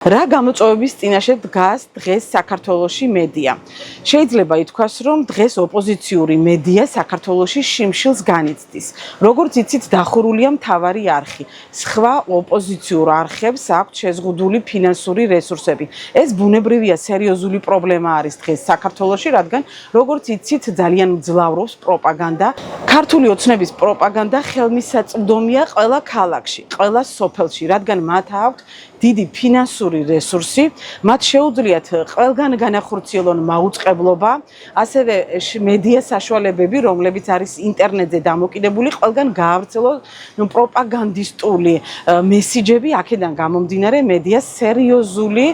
რა გამოწვევების წინაშე დგას დღეს საქართველოში მედია? შეიძლება ითქვას, რომ დღეს ოპოზიციური მედია საქართველოში შიმშილს განიცდის. როგორც იცით, დახურულია მთავარი არხი. სხვა ოპოზიციურ არხებს აქვთ შეზღუდული ფინანსური რესურსები. ეს ბუნებრივია, სერიოზული პრობლემა არის დღეს საქართველოში, რადგან როგორც იცით, ძალიან მძლავრობს პროპაგანდა. ქართული ოცნების პროპაგანდა ხელმისაწვდომია ყველა ქალაქში, ყველა სოფელში, რადგან მათ აქვთ დიდი ფინანსური რესურსი, მათ შეუძლიათ ყველგან განახორციელონ მაუწყებლობა, ასევე მედია საშუალებები, რომლებიც არის ინტერნეტზე დამოკიდებული, ყველგან გაავრცელონ პროპაგანდისტული მესიჯები, აქედან გამომდინარე მედია სერიოზული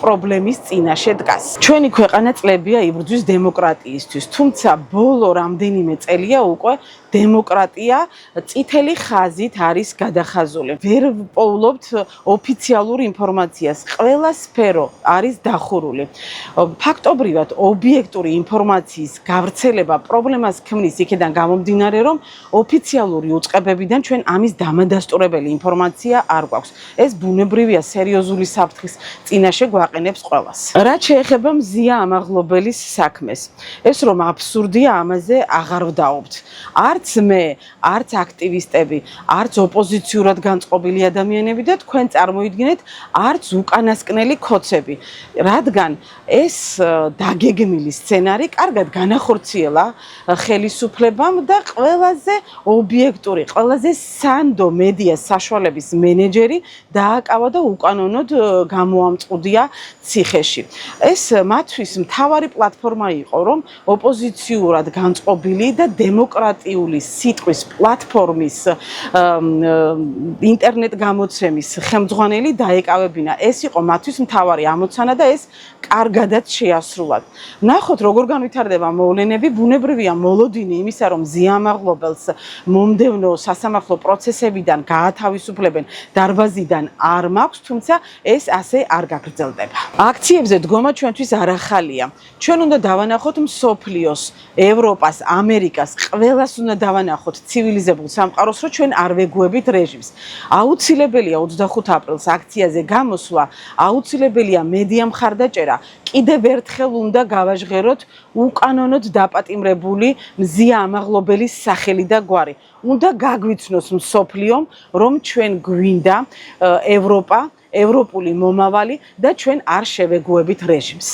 პრობლემის წინაშე დგას. ჩვენი ქვეყანა წლებია იბრძვის დემოკრატიისთვის, თუმცა ბოლო რამდენიმე წელია უკვე დემოკრატია წითელი ხაზით არის გადახაზული. ვერ პოულობთ ოფიციალურ ინფორმაციას, ყველა სფერო არის დახურული. ფაქტობრივად ობიექტური ინფორმაციის გავრცელება პრობლემას ქმნის იქედან გამომდინარე, რომ ოფიციალური უწყებებიდან ჩვენ ამის დამადასტურებელი ინფორმაცია არ გვაქვს. ეს ბუნებრივია, სერიოზული საფრთხის წინაშე გვაყენებს ყველას. რაც შეეხება მზია ამაღლობელის საქმეს, ეს რომ აბსურდია, ამაზე აღარ ვდაობთ. არც მე, არც აქტივისტები, არც ოპოზიციურად განწყობილი ადამიანები და თქვენ წარმოიდგინეთ, არც უკანასკნელი ქოცები, რადგან ეს დაგეგმილი სცენარი კარგად განახორციელა ხელისუფლებამ და ყველაზე ობიექტური, ყველაზე სანდო მედია საშუალების მენეჯერი დააკავა და უკანონოდ გამოამწყუდია ციხეში. ეს მათთვის მთავარი პლატფორმა იყო, რომ ოპოზიციურად განწყობილი და დემოკრატიული სიტყვის პლატფორმის ინტერნეტ გამოცემის ხელმძღვანელი დაეკავებინა. ეს იყო მათთვის მთავარი ამოცანა და ეს კარგადაც შეასრულათ. ნახოთ, როგორ განვითარდება მოვლენები, ბუნებრივია მოლოდინი იმისა, რომ ზიამაღლობელს მომდევნო სასამართლო პროცესებიდან გაათავისუფლებენ, დარბაზიდან არ მაქვს, თუმცა ეს ასე არ გაგრძელდება. აქციებზე დგომა ჩვენთვის არ ახალია. ჩვენ უნდა დავანახოთ მსოფლიოს, ევროპას, ამერიკას, ყველას უნდა დავანახოთ ცივილიზებულ სამყაროს, რომ ჩვენ არ ვეგუებით რეჟიმს. აუცილებელია 25 აპრილს აქციაზე გამოსვლა, აუცილებელია მედია მხარდაჭერა. კიდევ ერთხელ უნდა გავაჟღეროთ უკანონოდ დაპატიმრებული მზია ამაღლობელის სახელი და გვარი. უნდა გაგვიცნოს მსოფლიომ, რომ ჩვენ გვინდა ევროპა, ევროპული მომავალი და ჩვენ არ შევეგუებით რეჟიმს.